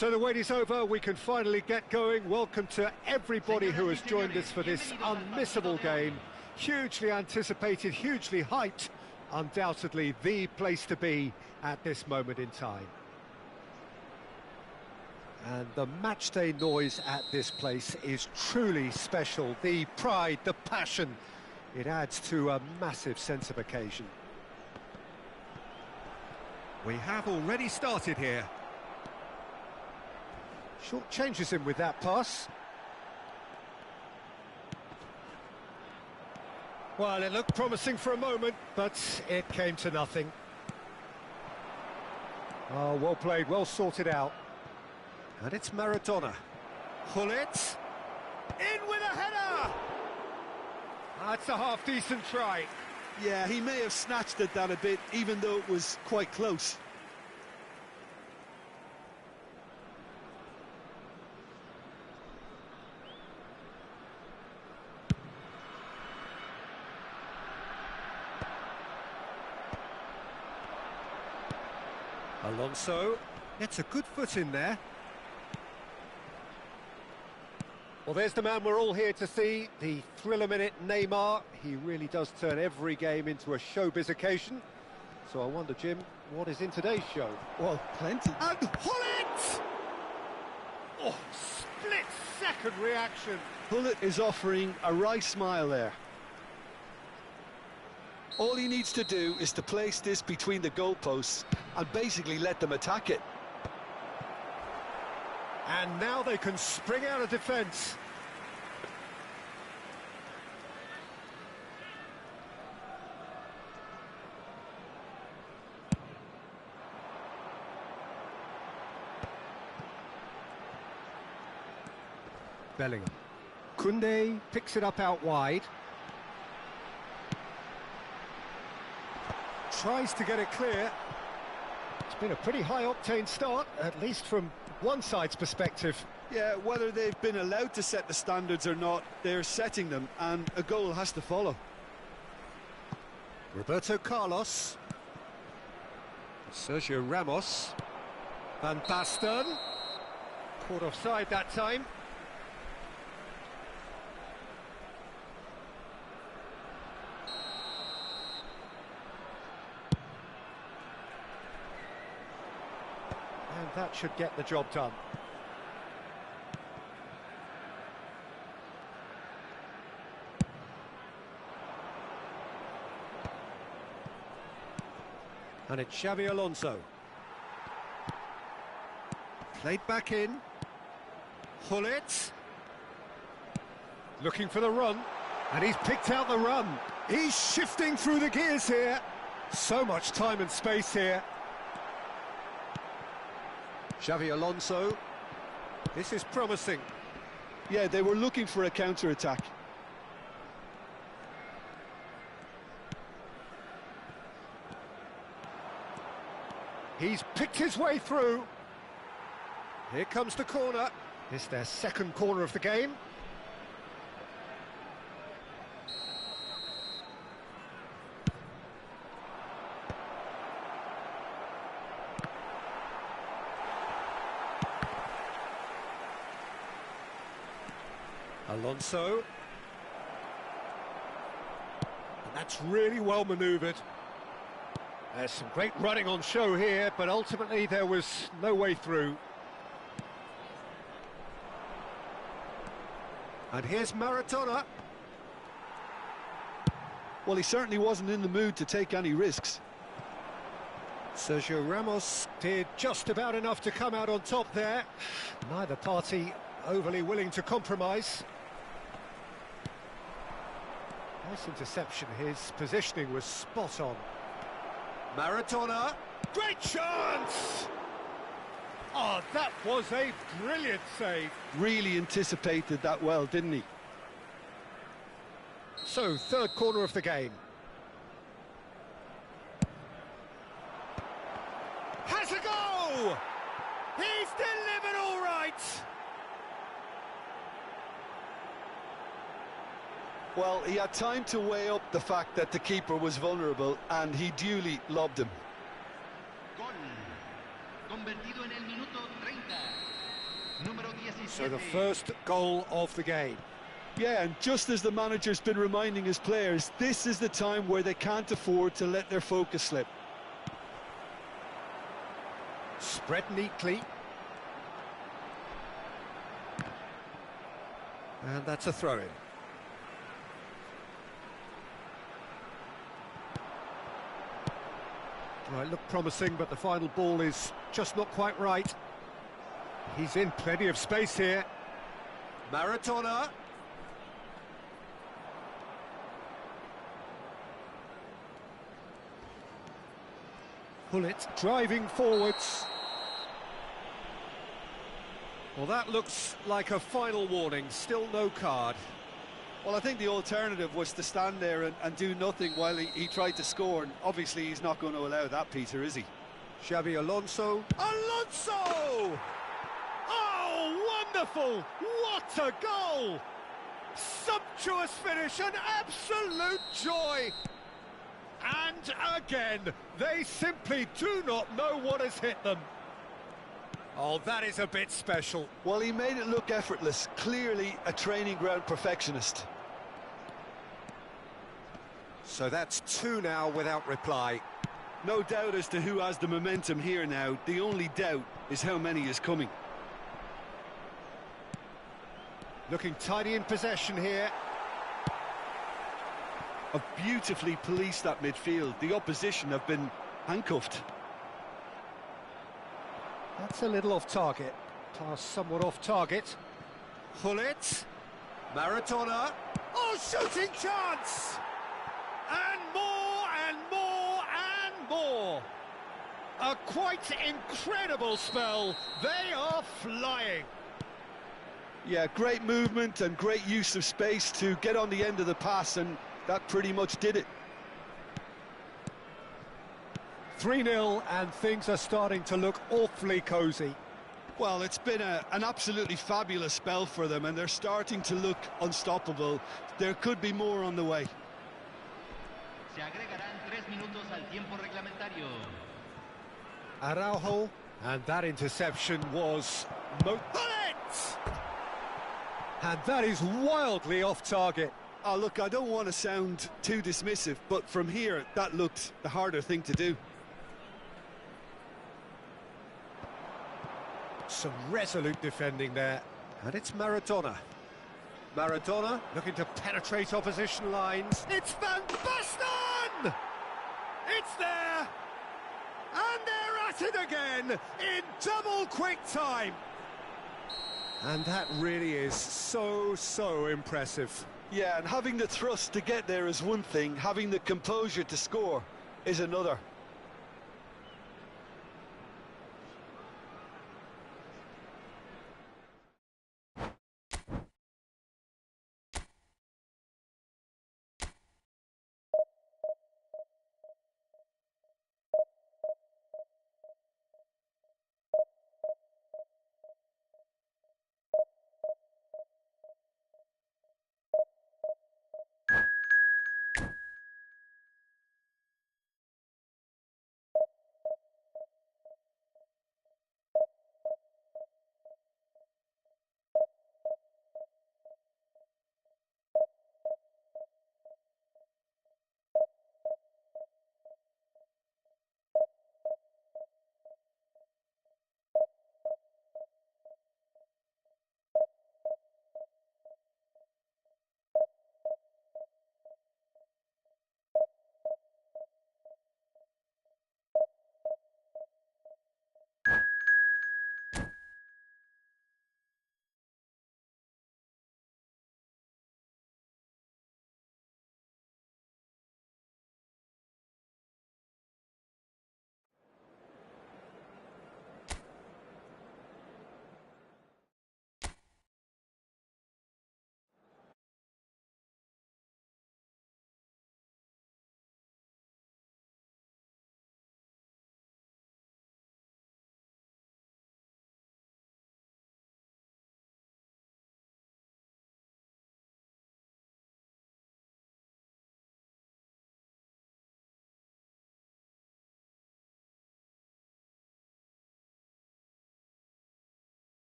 So the wait is over, we can finally get going. Welcome to everybody who has joined us for this unmissable game. Hugely anticipated, hugely hyped, undoubtedly the place to be at this moment in time. And the matchday noise at this place is truly special. The pride, the passion, it adds to a massive sense of occasion. We have already started here. Short changes him with that pass. Well, it looked promising for a moment, but it came to nothing. Oh, well played, well sorted out. And it's Maradona. Gullit. In with a header! That's a half-decent try. Yeah, he may have snatched at that a bit, even though it was quite close. Alonso gets a good foot in there. Well, there's the man we're all here to see, the thriller-minute Neymar. He really does turn every game into a showbiz occasion. So I wonder, Jim, what is in today's show? Well, plenty. And Gullit! Oh, split-second reaction. Gullit is offering a wry smile there. All he needs to do is to place this between the goalposts and basically let them attack it. And now they can spring out of defence. Bellingham. Koundé picks it up out wide. Tries to get it clear. It's been a pretty high-octane start, at least from one side's perspective. Yeah, whether they've been allowed to set the standards or not, they're setting them, and a goal has to follow. Roberto Carlos. Sergio Ramos. Van Basten. Caught offside that time. And that should get the job done. And it's Xabi Alonso. Played back in. Gullit. Looking for the run. And he's picked out the run. He's shifting through the gears here. So much time and space here. Xabi Alonso. This is promising. Yeah, they were looking for a counter-attack. He's picked his way through. Here comes the corner. It's their second corner of the game. Alonso. And that's really well manoeuvred. There's some great running on show here, but ultimately there was no way through. And here's Maradona. Well, he certainly wasn't in the mood to take any risks. Sergio Ramos did just about enough to come out on top there. Neither party overly willing to compromise. Nice interception, his positioning was spot on. Maradona, great chance! Oh, that was a brilliant save. Really anticipated that well, didn't he? So, third corner of the game. Has a go! He's delivered all right! Well, he had time to weigh up the fact that the keeper was vulnerable, and he duly lobbed him. Gol. Convertido en el minuto 30. So the first goal of the game. Yeah, and just as the manager's been reminding his players, this is the time where they can't afford to let their focus slip. Spread neatly. And that's a throw-in. Well, it looked promising, but the final ball is just not quite right. He's in plenty of space here. Maradona. Pullet driving forwards. Well, that looks like a final warning, still no card. Well, I think the alternative was to stand there and do nothing while he tried to score, and obviously he's not going to allow that, Peter, is he? Xabi Alonso. Alonso! Oh, wonderful! What a goal! Sumptuous finish, an absolute joy! And again, they simply do not know what has hit them. Oh, that is a bit special. Well, he made it look effortless, clearly a training ground perfectionist. So that's two now without reply. No doubt as to who has the momentum here now. The only doubt is how many is coming. Looking tidy in possession here. Have beautifully policed that midfield. The opposition have been handcuffed. That's a little off target. Pass somewhat off target. Pullet. Maradona. Oh, shooting chance! And more and more and more. A quite incredible spell. They are flying. Yeah, great movement and great use of space to get on the end of the pass, and that pretty much did it. 3-0, and things are starting to look awfully cosy. Well, it's been an absolutely fabulous spell for them, and they're starting to look unstoppable. There could be more on the way. Se agregarán 3 minutos al tiempo reglamentario. Araujo, and that interception was Pullet! And that is wildly off target. Oh, look, I don't want to sound too dismissive, but from here, that looked the harder thing to do. Some resolute defending there. And it's Maradona. Maradona looking to penetrate opposition lines. It's Van Basten! It's there! And they're at it again in double quick time. And that really is so impressive. Yeah, and having the thrust to get there is one thing, having the composure to score is another.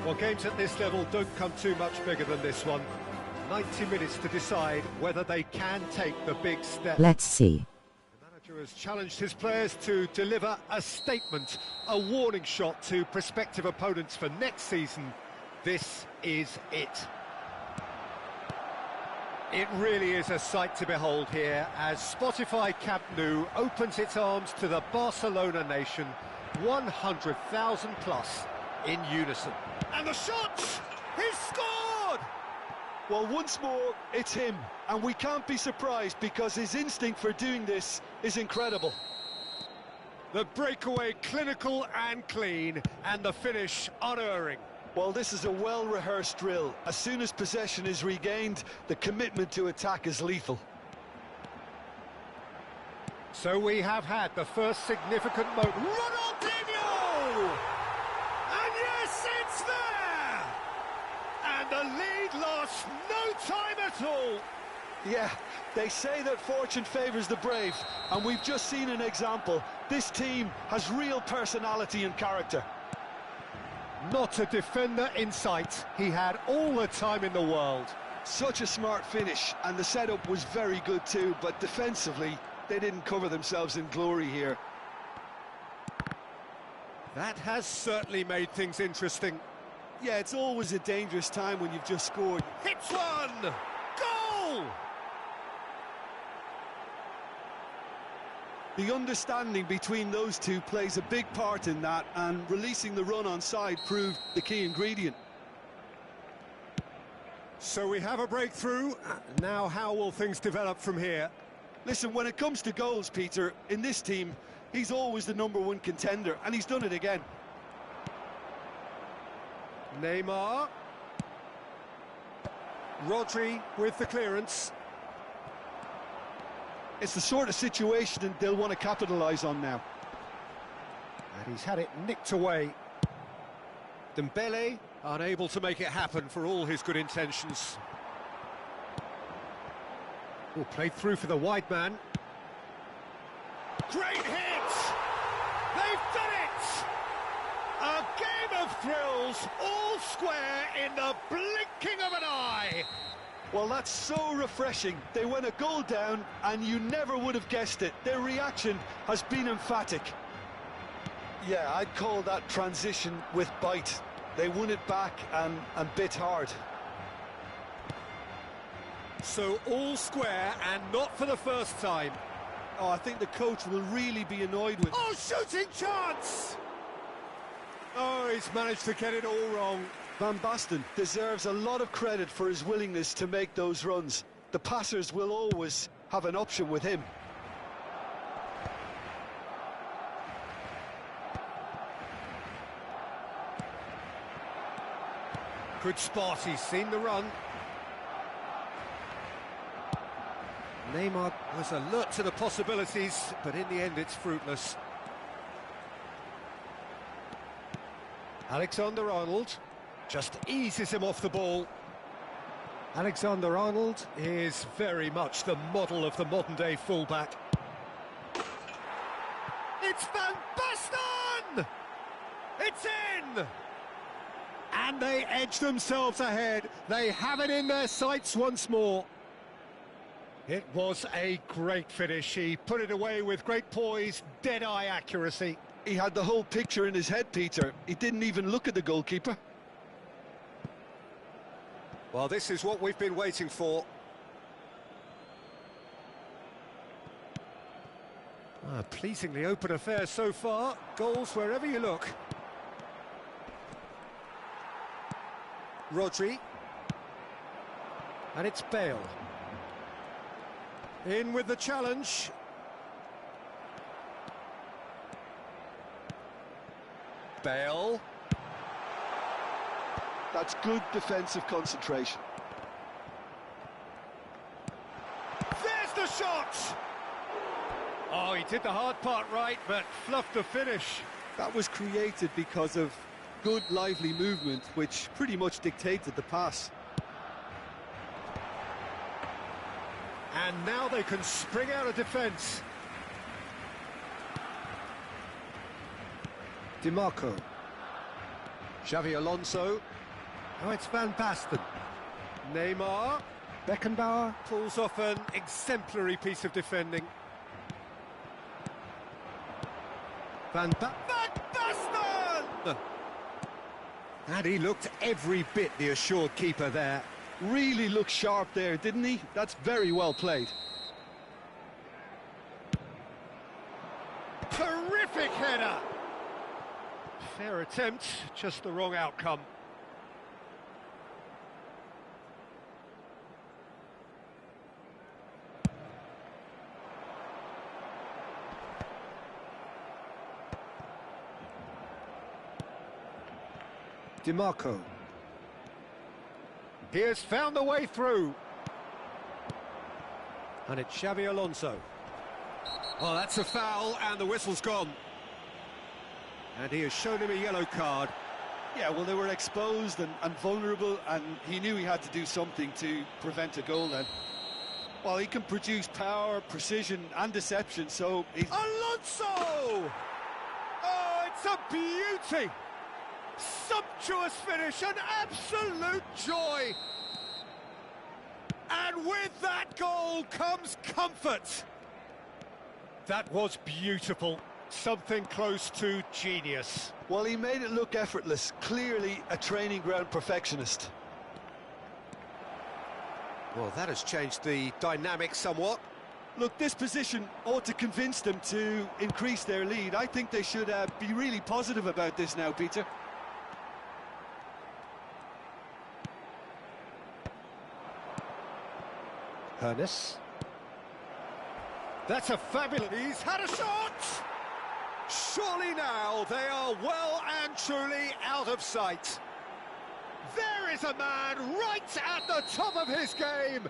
Well, games at this level don't come too much bigger than this one. 90 minutes to decide whether they can take the big step. Let's see. The manager has challenged his players to deliver a statement, a warning shot to prospective opponents for next season. This is it. It really is a sight to behold here as Spotify Camp Nou opens its arms to the Barcelona nation, 100,000 plus in unison. And the shot! He's scored! Well, once more, it's him. And we can't be surprised because his instinct for doing this is incredible. The breakaway clinical and clean, and the finish unerring. Well, this is a well-rehearsed drill. As soon as possession is regained, the commitment to attack is lethal. So we have had the first significant moment. Ronaldinho! And yes, it's there! And the lead lost no time at all. Yeah, they say that fortune favours the brave, and we've just seen an example. This team has real personality and character. Not a defender in sight. He had all the time in the world. Such a smart finish, and the setup was very good too, but defensively, they didn't cover themselves in glory here. That has certainly made things interesting. Yeah, it's always a dangerous time when you've just scored. Hits one! Goal! The understanding between those two plays a big part in that, and releasing the run on side proved the key ingredient. So we have a breakthrough. Now how will things develop from here? Listen, when it comes to goals, Peter, in this team, he's always the #1 contender, and he's done it again. Neymar. Rodri with the clearance. It's the sort of situation they'll want to capitalise on now. And he's had it nicked away. Dembele unable to make it happen for all his good intentions. Oh, played through for the wide man. Great hit! They've done it! A game of thrills, all square in the blinking of an eye. Well, that's so refreshing. They went a goal down, and you never would have guessed it. Their reaction has been emphatic. Yeah, I'd call that transition with bite. They won it back and bit hard. So all square, and not for the first time. Oh, I think the coach will really be annoyed with... Oh, shooting chance! Oh, he's managed to get it all wrong. Van Basten deserves a lot of credit for his willingness to make those runs. The passers will always have an option with him. Good spot, he's seen the run. Neymar was alert to the possibilities, but in the end it's fruitless. Alexander-Arnold just eases him off the ball. Alexander-Arnold is very much the model of the modern-day fullback. It's Van Basten! It's in! And they edge themselves ahead. They have it in their sights once more. It was a great finish. He put it away with great poise, dead-eye accuracy. He had the whole picture in his head, Peter. He didn't even look at the goalkeeper. Well, this is what we've been waiting for. Pleasingly open affair so far. Goals wherever you look. Rodri. And it's Bale. In with the challenge. Bale. That's good defensive concentration. There's the shot! Oh, he did the hard part right, but fluffed the finish. That was created because of good, lively movement, which pretty much dictated the pass. And now they can spring out of defence. DiMarco. Xavi Alonso. Oh, it's Van Basten. Neymar. Beckenbauer pulls off an exemplary piece of defending. Van Basten! And he looked every bit the assured keeper there. Really looked sharp there, didn't he? That's very well played. Terrific header! Fair attempt, just the wrong outcome. DiMarco. He has found the way through. And it's Xavi Alonso. Oh, that's a foul, and the whistle's gone. And he has shown him a yellow card. Yeah, well, they were exposed and vulnerable, and he knew he had to do something to prevent a goal then. Well, he can produce power, precision and deception, so he's... Alonso! Oh, it's a beauty! Sumptuous finish, an absolute joy! And with that goal comes comfort. That was beautiful. Something close to genius. Well, he made it look effortless. Clearly a training ground perfectionist. Well, that has changed the dynamic somewhat. Look, this position ought to convince them to increase their lead. I think they should be really positive about this now, Peter. Ernest. That's a fabulous... He's had a shot! Surely now they are well and truly out of sight. There is a man right at the top of his game,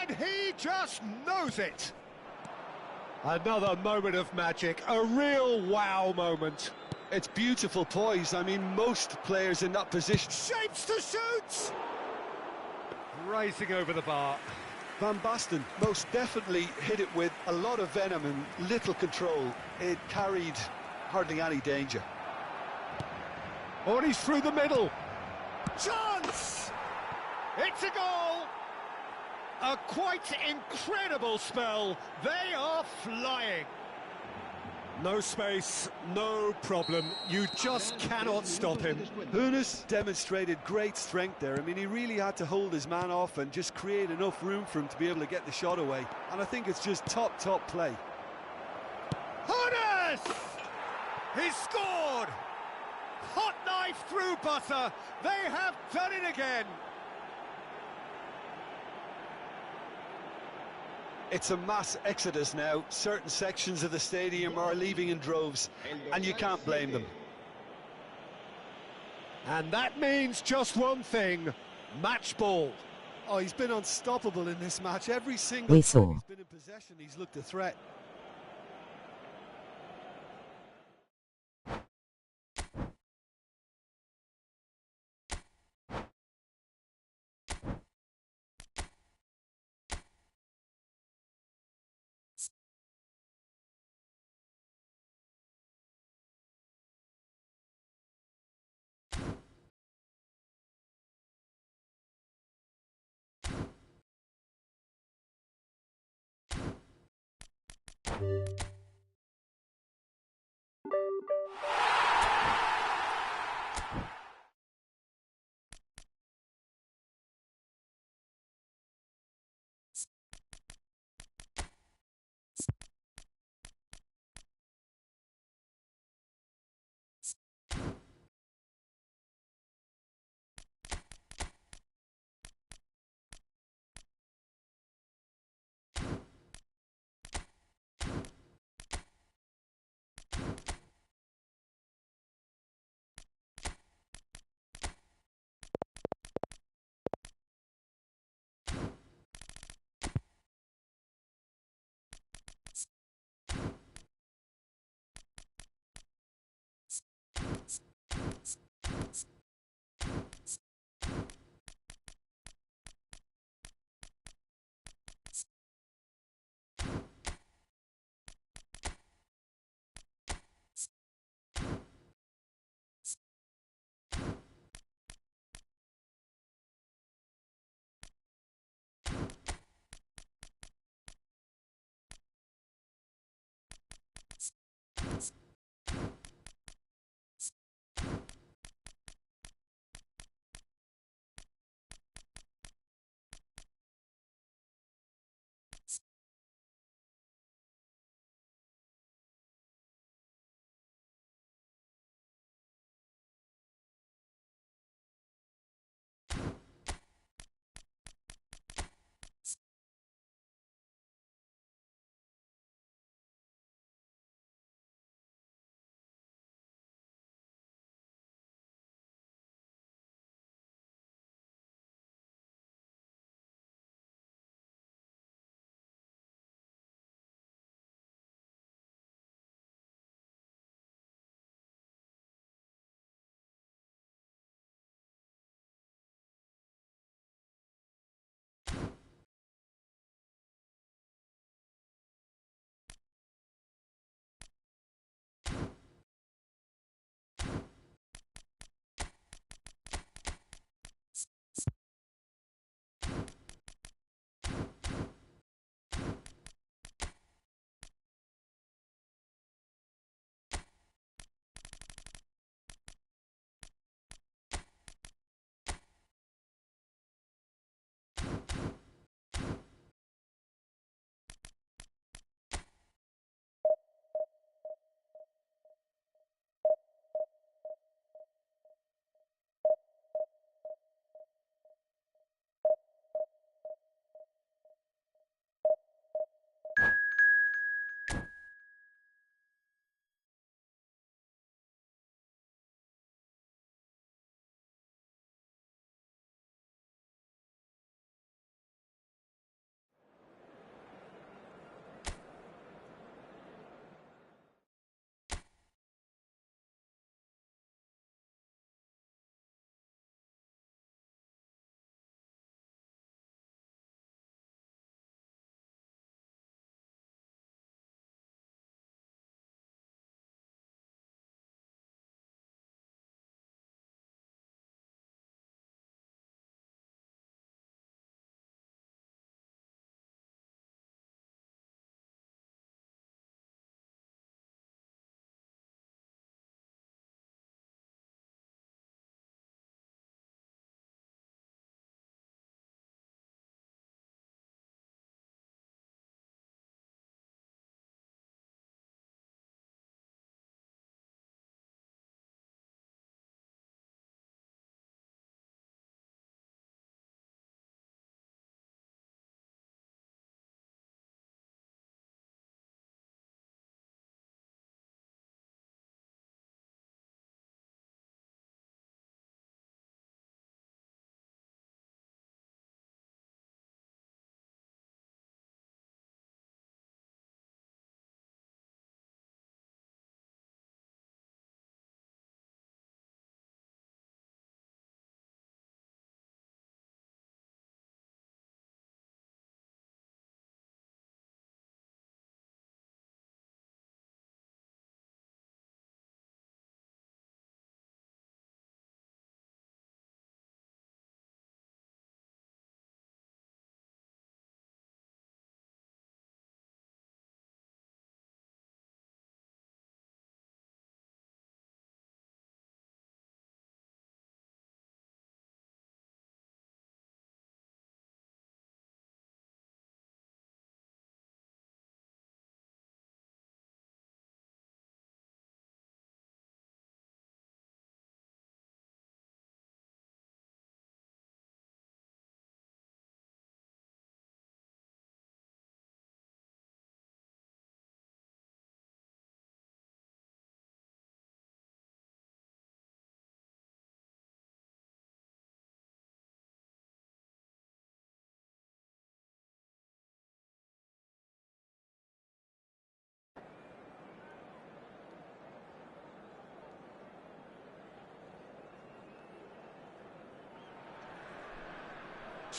and he just knows it. Another moment of magic, a real wow moment. It's beautiful poise. I mean, most players in that position... Shapes to shoot! Rising over the bar. Van Basten most definitely hit it with a lot of venom and little control. It carried hardly any danger. Oh, and he's through the middle. Chance! It's a goal! A quite incredible spell. They are flying. No space, no problem. You just cannot stop him. Hoeneß demonstrated great strength there. I mean, he really had to hold his man off and just create enough room for him to be able to get the shot away. And I think it's just top play. Hoeneß! He's scored! Hot knife through butter. They have done it again. It's a mass exodus now. Certain sections of the stadium are leaving in droves, and you can't blame them. And that means just one thing, match ball. Oh, he's been unstoppable in this match. Every single time he's been in possession, he's looked a threat.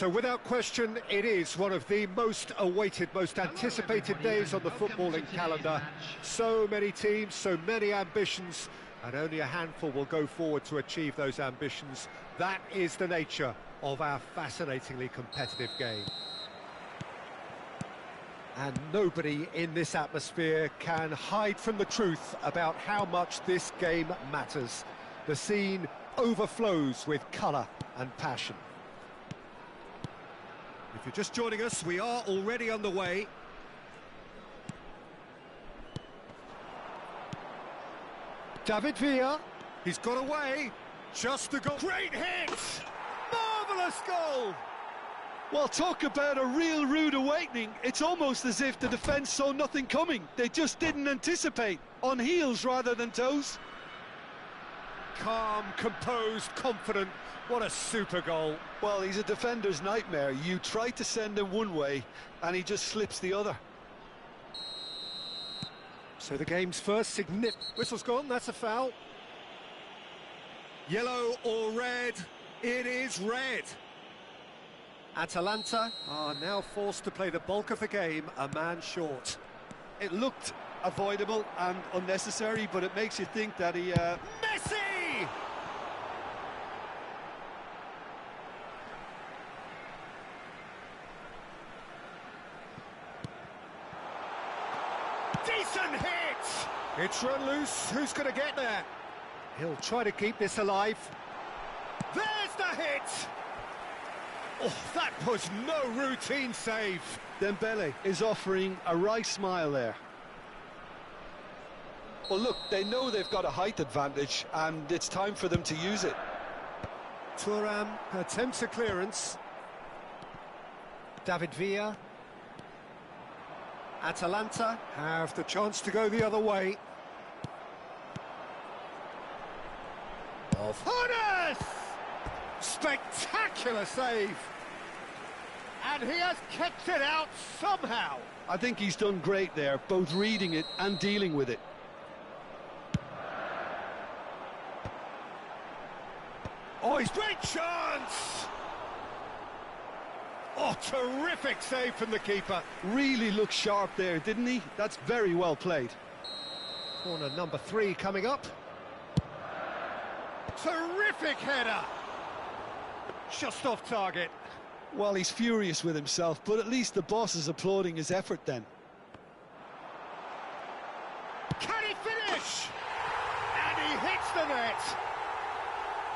So without question, it is one of the most awaited, most anticipated days on the footballing calendar. So many teams, so many ambitions, and only a handful will go forward to achieve those ambitions. That is the nature of our fascinatingly competitive game. And nobody in this atmosphere can hide from the truth about how much this game matters. The scene overflows with colour and passion. If you're just joining us, we are already underway. David Villa, he's got away. Just a goal. Great hit! Marvellous goal! Well, talk about a real rude awakening. It's almost as if the defence saw nothing coming. They just didn't anticipate. On heels rather than toes. Calm, composed, confident. What a super goal. Well, he's a defender's nightmare. You try to send him one way, and he just slips the other. So the game's first significant... Whistle's gone, that's a foul. Yellow or red? It is red. Atalanta are now forced to play the bulk of the game a man short. It looked avoidable and unnecessary, but it makes you think that he... Messi! Decent hit! It's run loose, who's going to get there? He'll try to keep this alive. There's the hit! Oh, that was no routine save. Dembele is offering a wry smile there. Well, look, they know they've got a height advantage, and it's time for them to use it. Thuram attempts a clearance. David Villa. Atalanta have the chance to go the other way. Of Honas! Spectacular save! And he has kept it out somehow. I think he's done great there, both reading it and dealing with it. Oh, he's great chance! Oh, terrific save from the keeper. Really looked sharp there, didn't he? That's very well played. Corner number 3 coming up. Terrific header! Just off target. Well, he's furious with himself, but at least the boss is applauding his effort then. Can he finish? And he hits the net.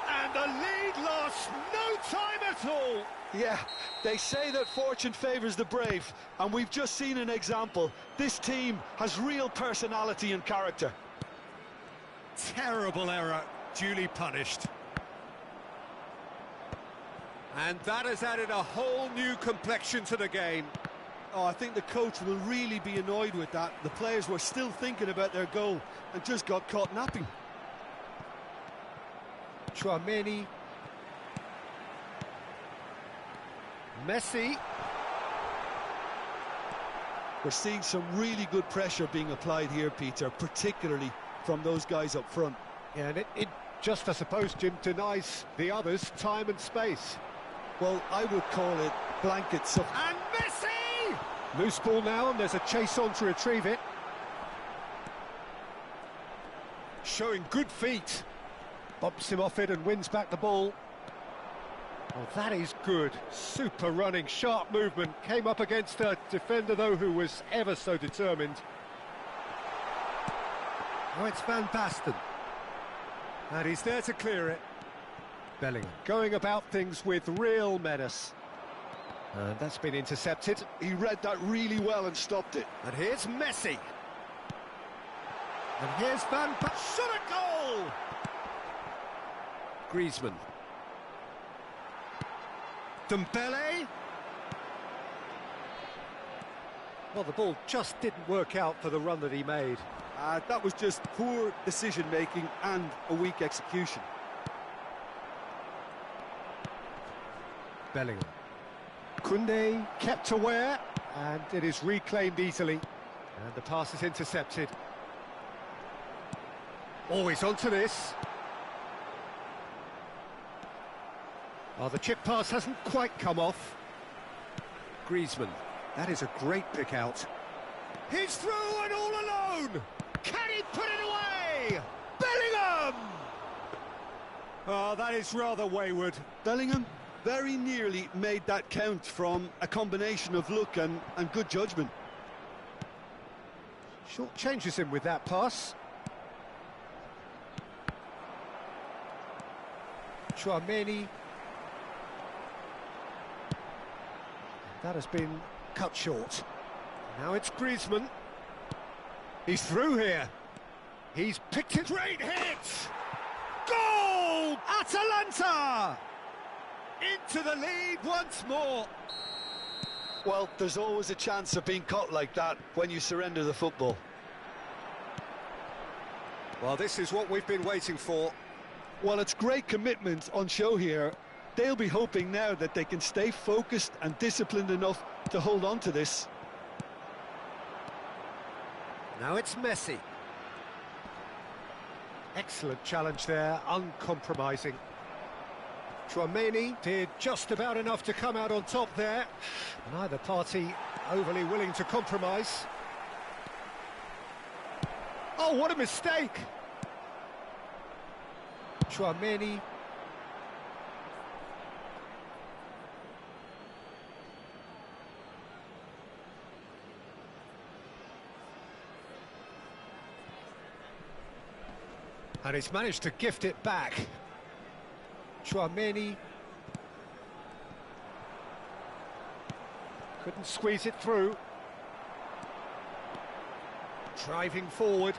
And the lead lost no time at all. Yeah, they say that fortune favours the brave, and we've just seen an example. This team has real personality and character. Terrible error, duly punished. And that has added a whole new complexion to the game. Oh, I think the coach will really be annoyed with that. The players were still thinking about their goal and just got caught napping. Chouameni. Messi. We're seeing some really good pressure being applied here, Peter, particularly from those guys up front. Yeah, and it just, I suppose, Jim, denies the others time and space. Well, I would call it blanket stuff. And Messi! Loose ball now, and there's a chase on to retrieve it. Showing good feet. Bumps him off it and wins back the ball. Oh, that is good. Super running, sharp movement. Came up against a defender, though, who was ever so determined. Oh, it's Van Basten. And he's there to clear it. Bellingham going about things with real menace. And that's been intercepted. He read that really well and stopped it. And here's Messi. And here's Van Basten. Shot a goal! Griezmann. Dembele. Well, the ball just didn't work out for the run that he made. That was just poor decision-making and a weak execution. Bellingham. Koundé kept aware, and it is reclaimed easily. And the pass is intercepted. Always onto this. Oh, the chip pass hasn't quite come off. Griezmann. That is a great pick out. He's through and all alone! Can he put it away? Bellingham! Oh, that is rather wayward. Bellingham very nearly made that count from a combination of luck and good judgment. Short changes him with that pass. Chouameni. That has been cut short. Now it's Griezmann. He's through here. He's picked it. Great hit! Goal! Atalanta! Into the lead once more. Well, there's always a chance of being caught like that when you surrender the football. Well, this is what we've been waiting for. Well, it's great commitment on show here. They'll be hoping now that they can stay focused and disciplined enough to hold on to this. Now it's Messi. Excellent challenge there, uncompromising. Chouameni did just about enough to come out on top there. Neither party overly willing to compromise. Oh, what a mistake! Chouameni. And he's managed to gift it back. Chouameni. Couldn't squeeze it through. Driving forward.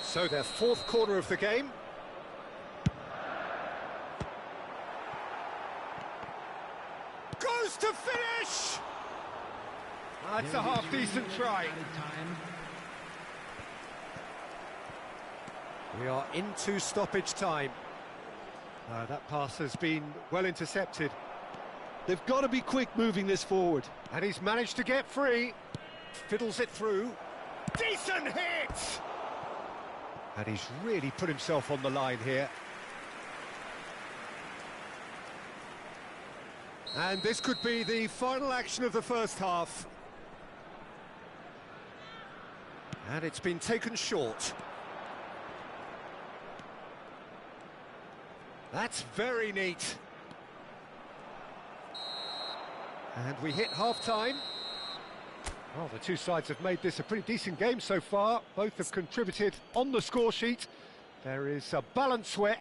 So their fourth corner of the game. Goes to finish! That's a half-decent try. We are into stoppage time. That pass has been well intercepted. They've got to be quick moving this forward. And he's managed to get free. Fiddles it through. Decent hit! And he's really put himself on the line here. And this could be the final action of the first half. And it's been taken short. That's very neat. And we hit half-time. Well, the two sides have made this a pretty decent game so far. Both have contributed on the score sheet. There is a balance where...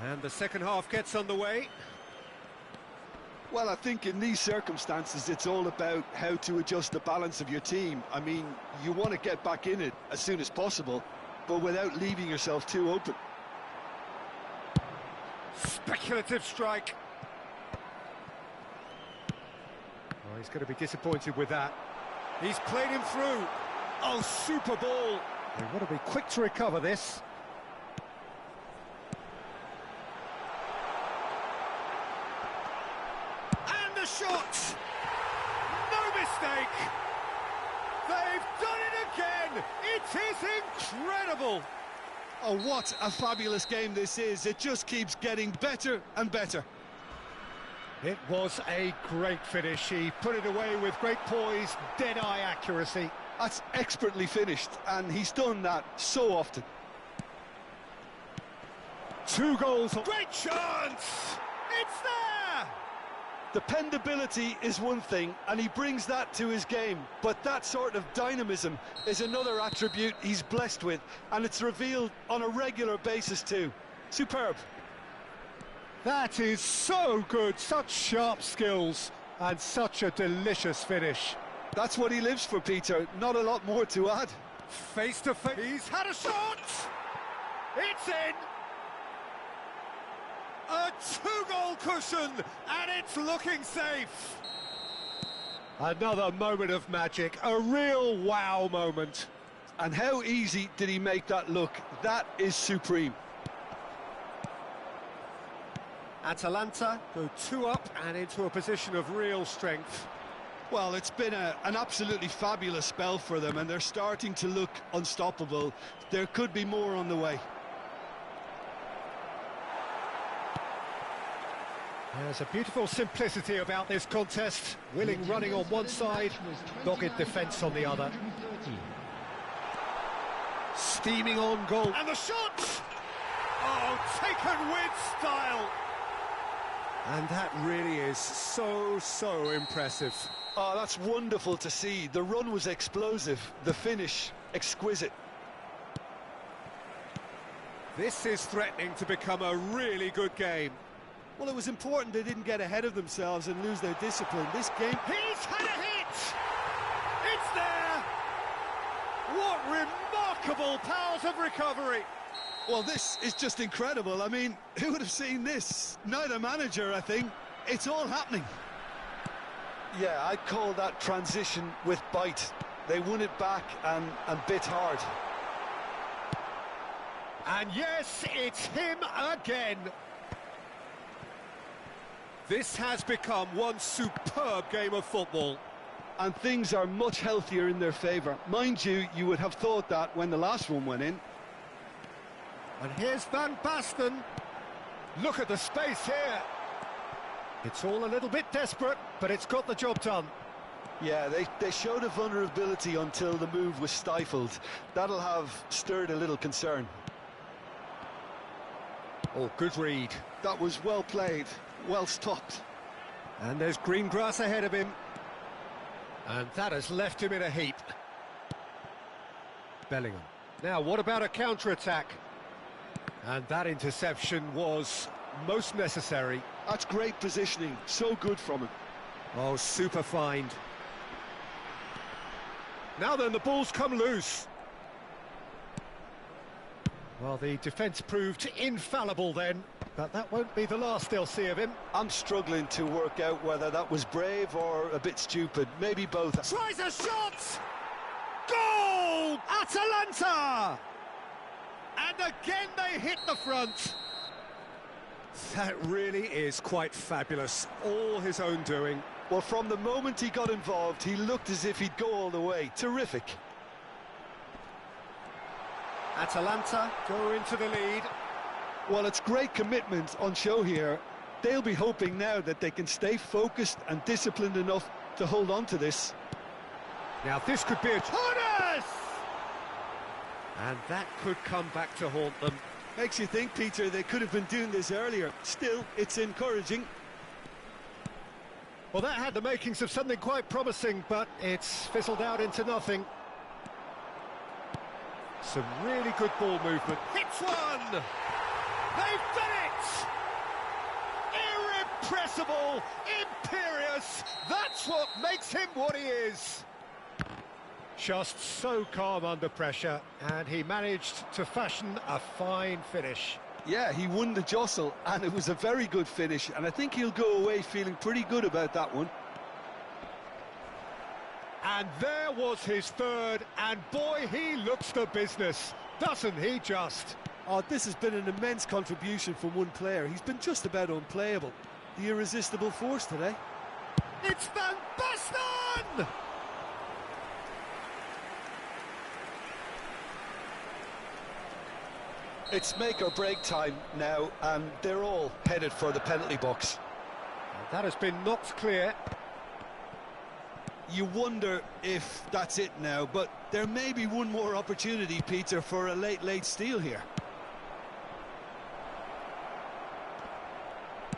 And the second half gets underway. Well, I think in these circumstances, it's all about how to adjust the balance of your team. I mean, you want to get back in it as soon as possible, but without leaving yourself too open. Speculative strike. Oh, he's going to be disappointed with that. He's played him through. Oh, super ball. They want to be quick to recover this. And the shot! No mistake! They've done it again! It is incredible! Oh, what a fabulous game this is. It just keeps getting better and better. It was a great finish. He put it away with great poise, dead-eye accuracy. That's expertly finished, and he's done that so often. 2 goals. Great chance! It's there! Dependability is one thing, and he brings that to his game, but that sort of dynamism is another attribute he's blessed with, and it's revealed on a regular basis too. Superb. That is so good, such sharp skills, and such a delicious finish. That's what he lives for, Peter, not a lot more to add. Face to face, he's had a shot! It's in! A two-goal cushion, and it's looking safe. Another moment of magic, a real wow moment. And how easy did he make that look? That is supreme. Atalanta go 2 up and into a position of real strength. Well, it's been an absolutely fabulous spell for them, and they're starting to look unstoppable. There could be more on the way. There's a beautiful simplicity about this contest. Willing running on one side, dogged defence on the other. Steaming on goal. And the shot! Oh, taken with style! And that really is so impressive. Oh, that's wonderful to see. The run was explosive, the finish exquisite. This is threatening to become a really good game. Well, it was important they didn't get ahead of themselves and lose their discipline. This game... He's had a hit! It's there! What remarkable powers of recovery! Well, this is just incredible. I mean, who would have seen this? Neither manager, I think. It's all happening. Yeah, I'd call that transition with bite. They won it back and bit hard. And yes, it's him again. This has become one superb game of football. And things are much healthier in their favour. Mind you, you would have thought that when the last one went in. And here's Van Basten. Look at the space here. It's all a little bit desperate, but it's got the job done. Yeah, they showed a vulnerability until the move was stifled. That'll have stirred a little concern. Oh, good read. That was well played, well stopped. And there's green grass ahead of him. And that has left him in a heap. Bellingham. Now, what about a counter-attack? And that interception was most necessary. That's great positioning, so good from him. Oh, super find. Now then, the ball's come loose. Well, the defence proved infallible then, but that won't be the last they'll see of him. I'm struggling to work out whether that was brave or a bit stupid, maybe both. Tries a shot! Goal! Atalanta! And again they hit the front. That really is quite fabulous, all his own doing. Well, from the moment he got involved, he looked as if he'd go all the way. Terrific. Atalanta go into the lead. Well, it's great commitment on show here. They'll be hoping now that they can stay focused and disciplined enough to hold on to this. Now this could be a Torres! And that could come back to haunt them. Makes you think, Peter, they could have been doing this earlier. Still, it's encouraging. Well, that had the makings of something quite promising, but it's fizzled out into nothing. Some really good ball movement. Hits one! They've done it! Irrepressible, imperious, that's what makes him what he is. Just so calm under pressure, and he managed to fashion a fine finish. Yeah, he won the jostle, and it was a very good finish, and I think he'll go away feeling pretty good about that one. And there was his third, and boy, he looks the business, doesn't he just? Oh, this has been an immense contribution from one player. He's been just about unplayable. The irresistible force today. It's Van Basten! It's make or break time now, and they're all headed for the penalty box. That has been knocked clear. You wonder if that's it now, but there may be one more opportunity, Peter, for a late steal here.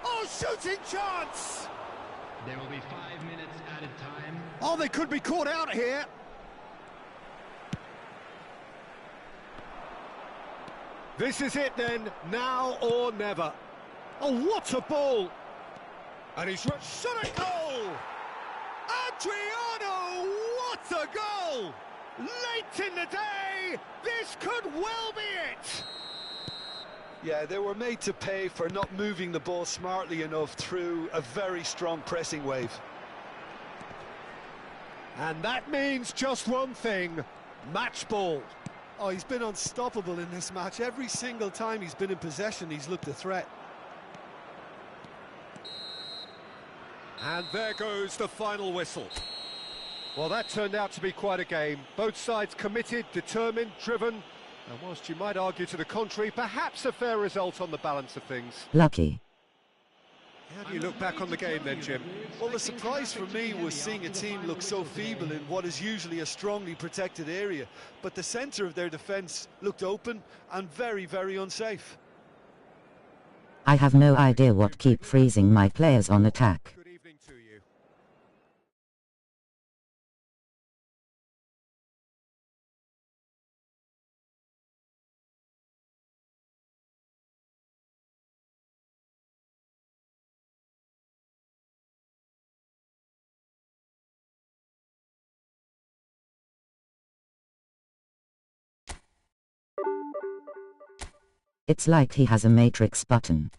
Oh, shooting chance! There will be 5 minutes added time. Oh, they could be caught out here. This is it then, now or never. Oh, what a ball! And he's shot a goal! Adriano, what a goal! Late in the day, this could well be it! Yeah, they were made to pay for not moving the ball smartly enough through a very strong pressing wave. And that means just one thing, match ball. Oh, he's been unstoppable in this match. Every single time he's been in possession, he's looked a threat. And there goes the final whistle. Well, that turned out to be quite a game. Both sides committed, determined, driven. And whilst you might argue to the contrary, perhaps a fair result on the balance of things. Lucky. How do you look back on the game then, Jim? Well, the surprise for me was seeing a team look so feeble in what is usually a strongly protected area. But the centre of their defence looked open and very, very unsafe. I have no idea what keep freezing my players on attack. Good evening to you. It's like he has a matrix button.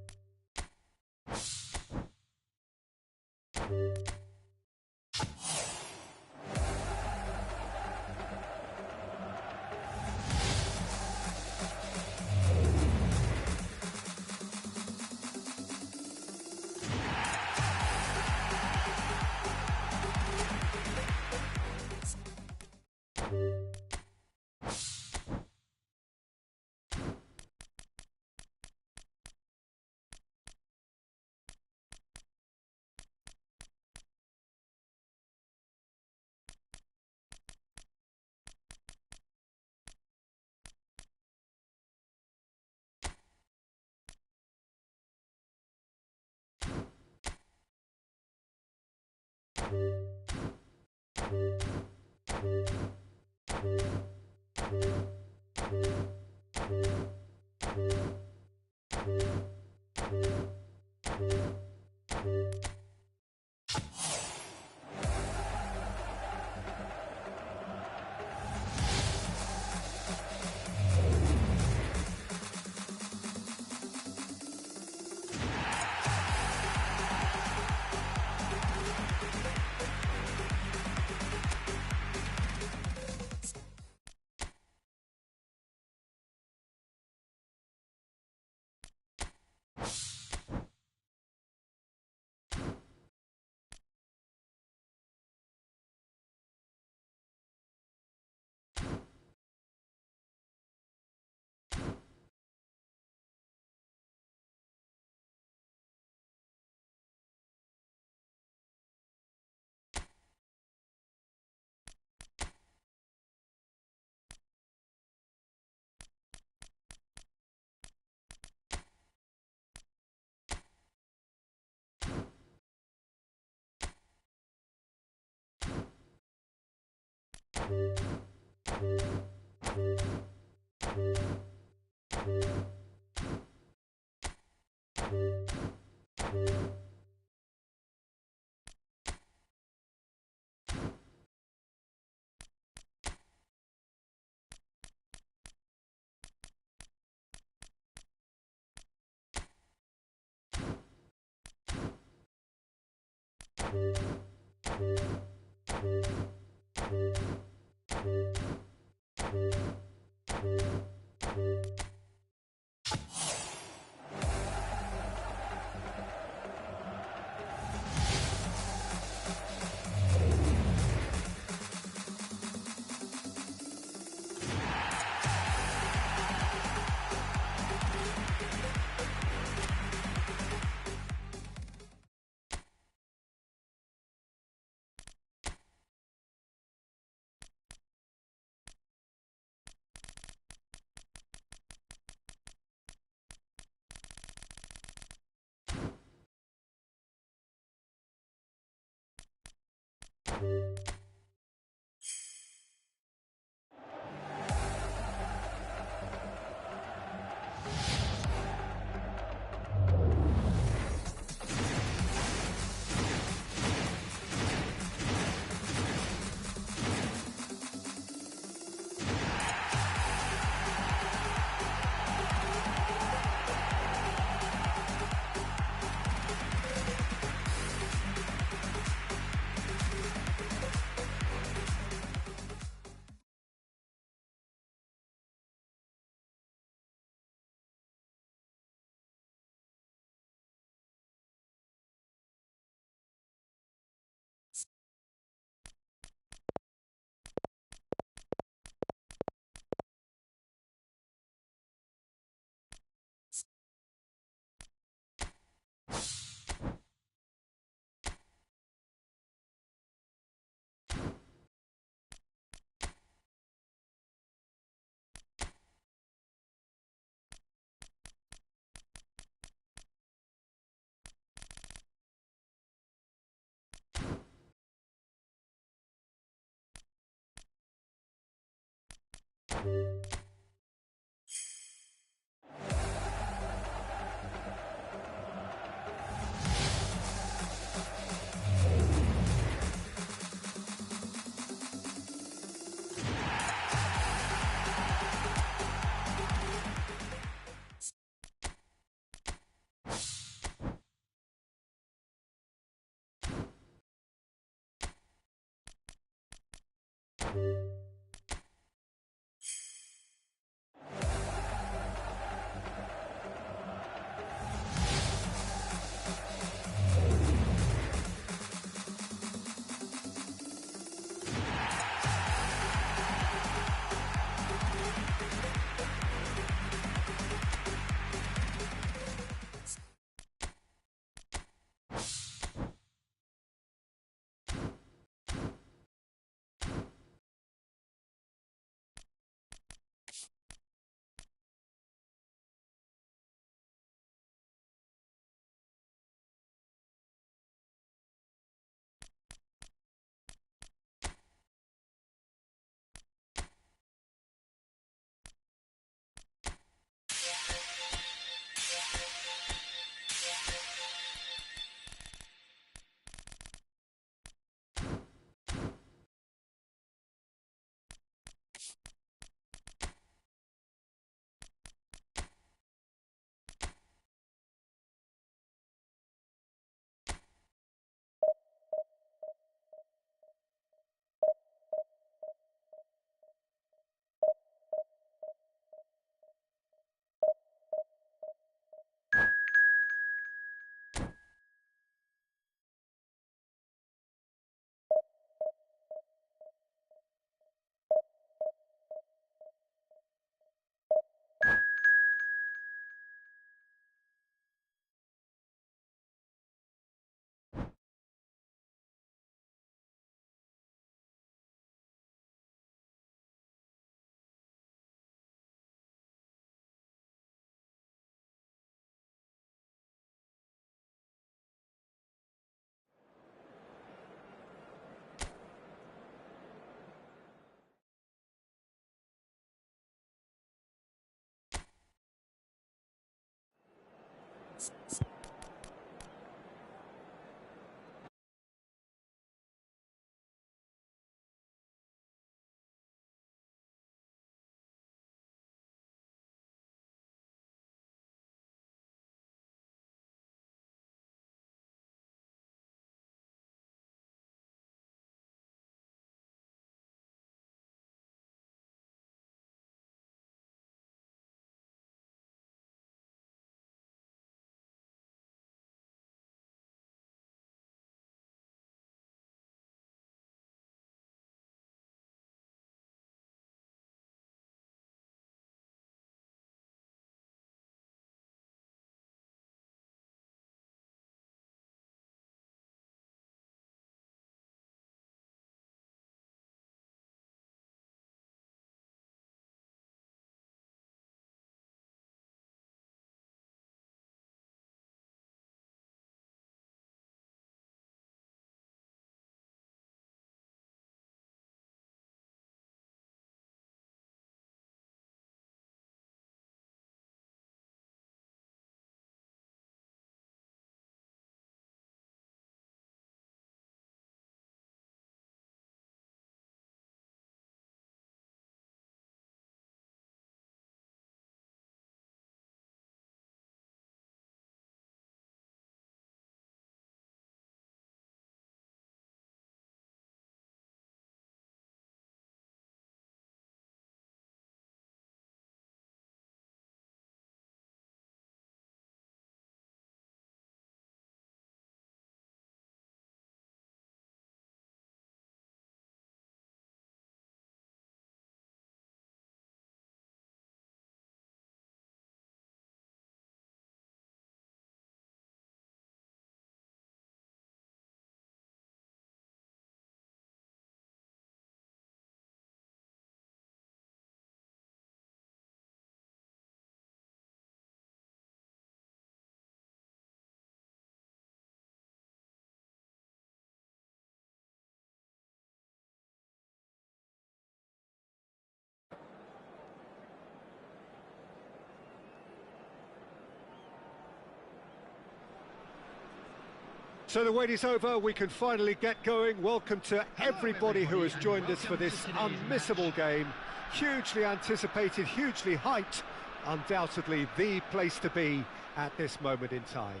So the wait is over, we can finally get going. Welcome to everybody who has joined us for this unmissable game. Hugely anticipated, hugely hyped, undoubtedly the place to be at this moment in time.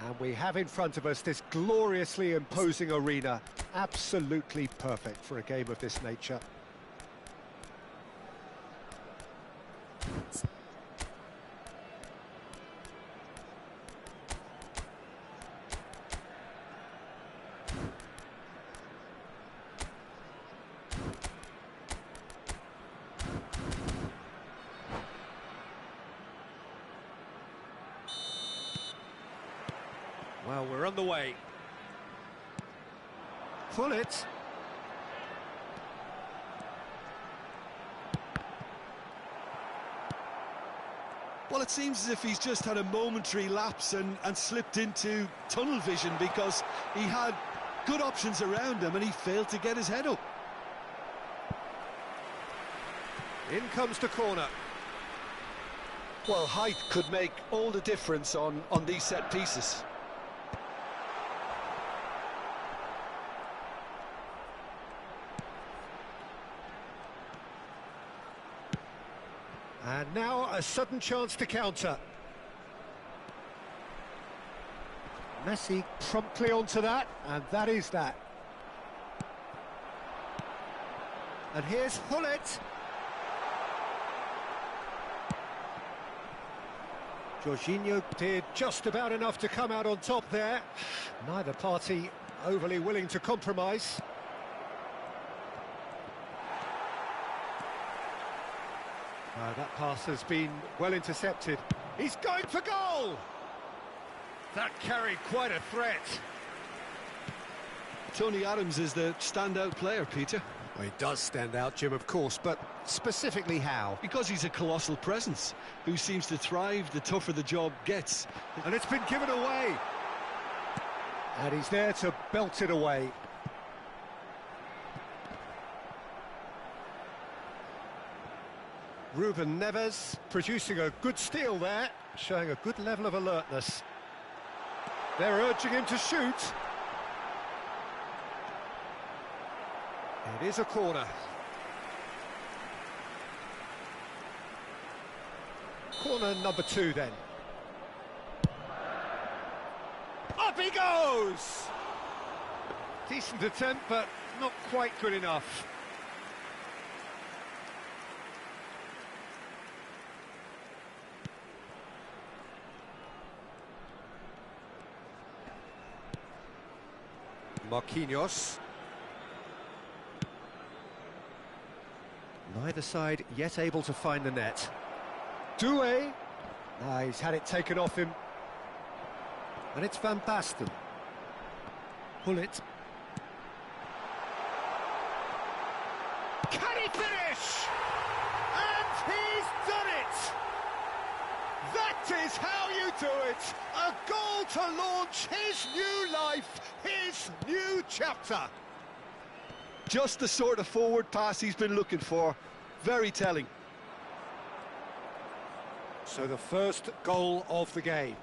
And we have in front of us this gloriously imposing arena, absolutely perfect for a game of this nature. Well, we're on the way. Pull it. Well, it seems as if he's just had a momentary lapse and slipped into tunnel vision, because he had good options around him and he failed to get his head up. In comes the corner. Well, height could make all the difference on these set pieces. And now a sudden chance to counter. Messi promptly onto that, and that is that. And here's Hullet. Jorginho did just about enough to come out on top there. Neither party overly willing to compromise. That pass has been well intercepted. He's going for goal! That carried quite a threat. Tony Adams is the standout player, Peter. Well, he does stand out, Jim, of course, but specifically how? Because he's a colossal presence who seems to thrive the tougher the job gets. And it's been given away. And he's there to belt it away. Ruben Neves producing a good steal there, showing a good level of alertness. They're urging him to shoot. It is a corner. Corner number 2 then. Up he goes! Decent attempt, but not quite good enough. Marquinhos. Neither side yet able to find the net. Doué. He's had it taken off him. And it's Van Basten. Pull it. Can he finish? And he's done it! That is how you do it! A goal to launch his new life, his new chapter. Just the sort of forward pass he's been looking for. Very telling. So the first goal of the game.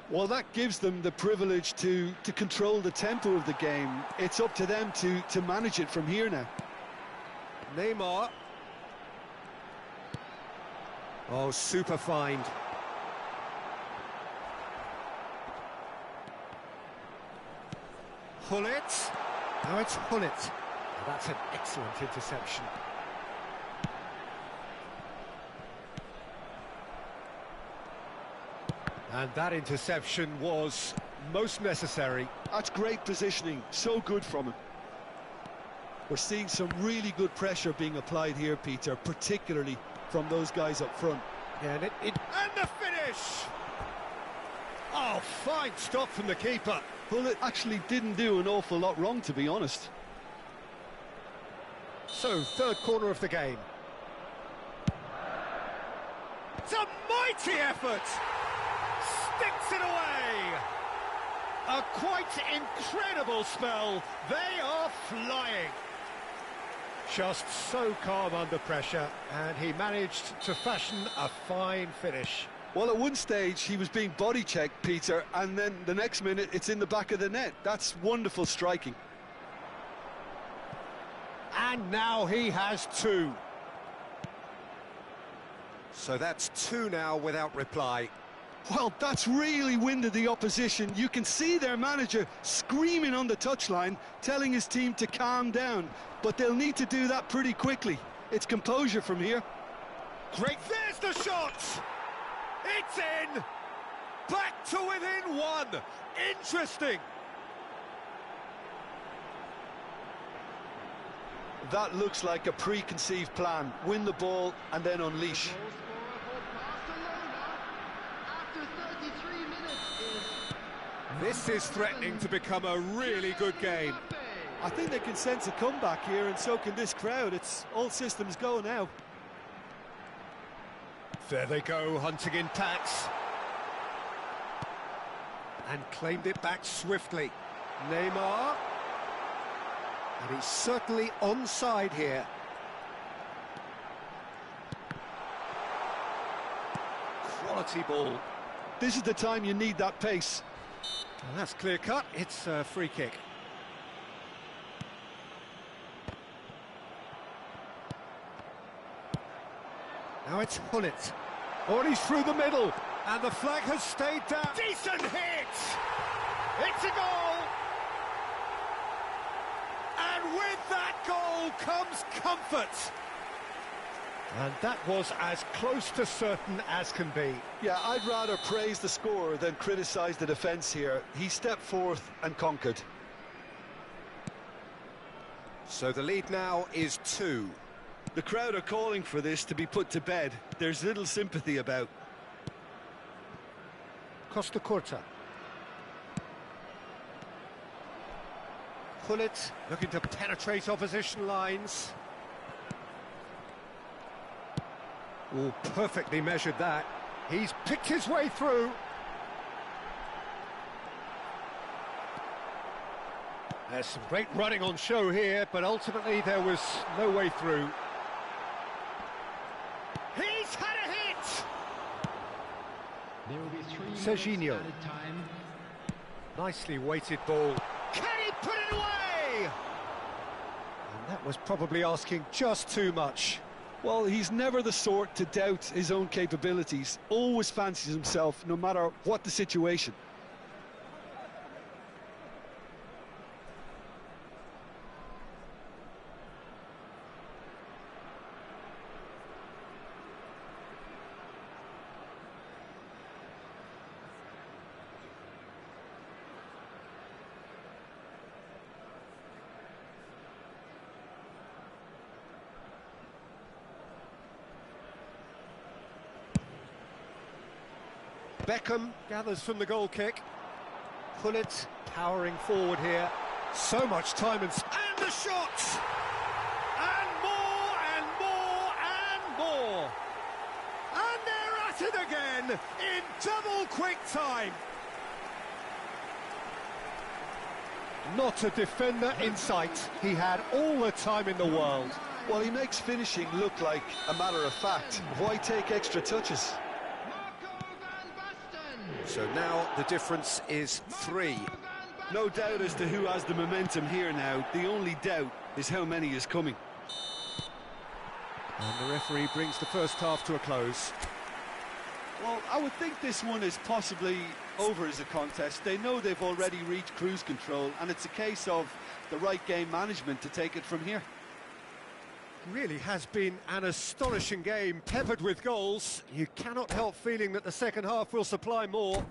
Well, that gives them the privilege to control the tempo of the game. It's up to them to manage it from here now. Neymar. Oh, super find. Hullet. Now it's Hullet. That's an excellent interception. And that interception was most necessary. That's great positioning, so good from him. We're seeing some really good pressure being applied here, Peter, particularly from those guys up front. Yeah, and the finish! Oh, fine stop from the keeper. Well, it actually didn't do an awful lot wrong, to be honest. So, third corner of the game. It's a mighty effort! Sticks it away! A quite incredible spell. They are flying. Just so calm under pressure, and he managed to fashion a fine finish. Well, at one stage he was being body checked, Peter, and then the next minute it's in the back of the net. That's wonderful striking. And now he has two. So that's two now without reply. Well, that's really winded the opposition. You can see their manager screaming on the touchline, telling his team to calm down. But they'll need to do that pretty quickly. It's composure from here. Great, there's the shot! It's in! Back to within one! Interesting! That looks like a preconceived plan. Win the ball and then unleash. This is threatening to become a really good game. I think they can sense a comeback here, and so can this crowd. It's all systems go now. There they go, hunting in packs. And claimed it back swiftly. Neymar. And he's certainly onside here. Quality ball. This is the time you need that pace. And that's clear cut, it's a free kick. Now it's Hullet. Oh, and he's through the middle. And the flag has stayed down. Decent hit! It's a goal! And with that goal comes comfort. And that was as close to certain as can be. Yeah, I'd rather praise the scorer than criticise the defence here. He stepped forth and conquered. So the lead now is 2. The crowd are calling for this to be put to bed. There's little sympathy about. Costa Curta. Hullet looking to penetrate opposition lines. Oh, perfectly measured that. He's picked his way through. There's some great running on show here, but ultimately there was no way through. He's had a hit! There will be 3 Serginho. minutes added time. Nicely weighted ball. Can he put it away? And that was probably asking just too much. Well, he's never the sort to doubt his own capabilities. Always fancies himself, no matter what the situation. Beckham gathers from the goal kick. Hullet powering forward here. So much time and the shot! And more and more and more! And they're at it again in double quick time. Not a defender in sight. He had all the time in the world. Well, he makes finishing look like a matter of fact. Why take extra touches? So now the difference is 3. No doubt as to who has the momentum here now. The only doubt is how many is coming. And the referee brings the first half to a close. Well, I would think this one is possibly over as a contest. They know they've already reached cruise control, and it's a case of the right game management to take it from here. Really has been an astonishing game, peppered with goals. You cannot help feeling that the second half will supply more.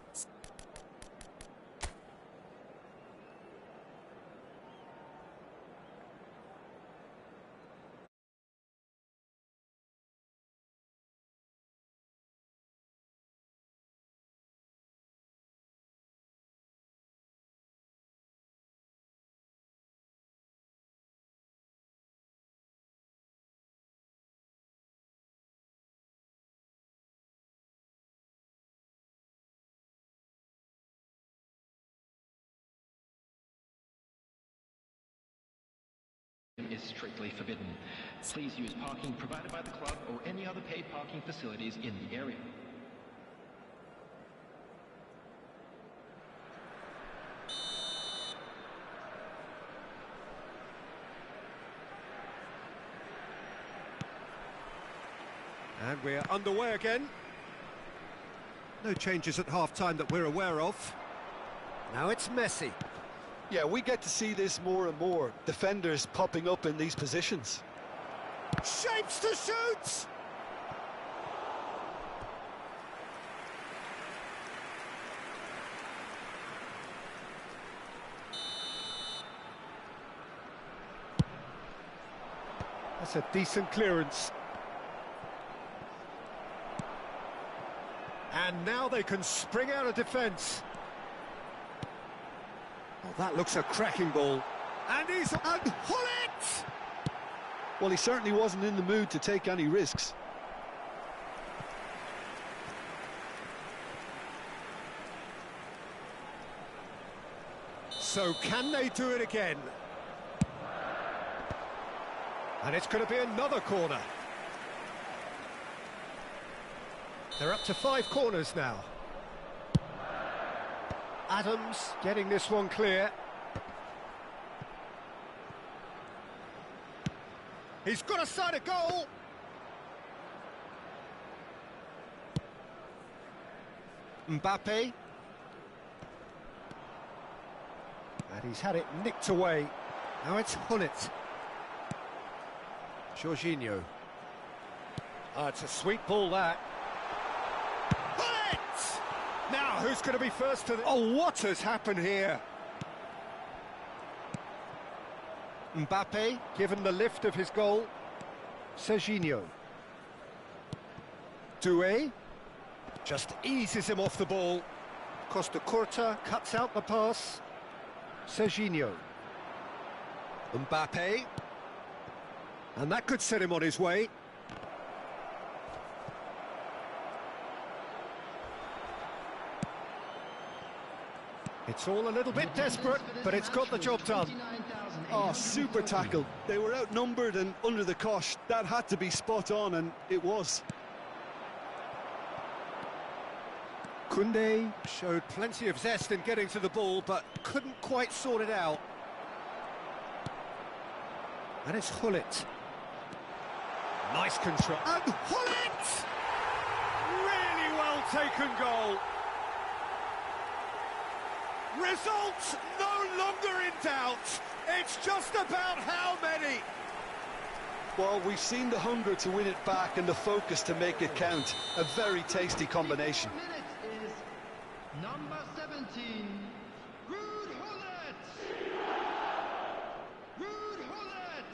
Is strictly forbidden. Please use parking provided by the club or any other paid parking facilities in the area. And we're underway again. No changes at half-time that we're aware of. Now it's Messi. Yeah, we get to see this more and more. Defenders popping up in these positions. Shapes to shoot! That's a decent clearance. And now they can spring out of defence. Oh, that looks a cracking ball. And he's... And Hullet! Well, he certainly wasn't in the mood to take any risks. So can they do it again? And it's going to be another corner. They're up to 5 corners now. Adams getting this one clear. He's got a side of goal. Mbappe. And he's had it nicked away. Now it's Hullet. Jorginho. Ah, it's a sweet ball, that. Hullet! Now, who's going to be first to the... Oh, what has happened here? Mbappe, given the lift of his goal. Jorginho. Doué. Just eases him off the ball. Costa Curta cuts out the pass. Jorginho. Mbappe. And that could set him on his way. It's all a little bit desperate, but it's got the job done. Oh, super tackle. They were outnumbered and under the cosh. That had to be spot on, and it was. Koundé showed plenty of zest in getting to the ball, but couldn't quite sort it out. And it's Hullet. Nice control. And Hullet! Really well taken goal. Results no longer in doubt. It's just about how many. Well, we've seen the hunger to win it back and the focus to make it count. A very tasty combination. Number 17, Ruud Hullet. Ruud Hullet.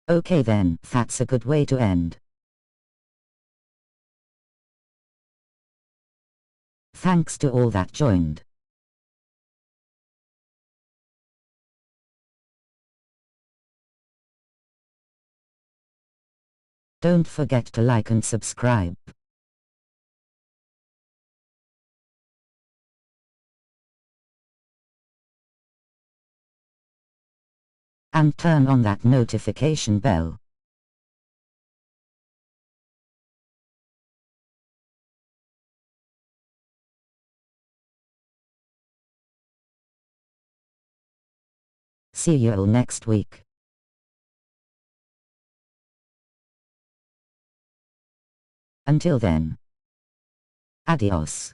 Okay then, that's a good way to end. Thanks to all that joined. Don't forget to like and subscribe. And turn on that notification bell. see you all next week. Until then. Adios.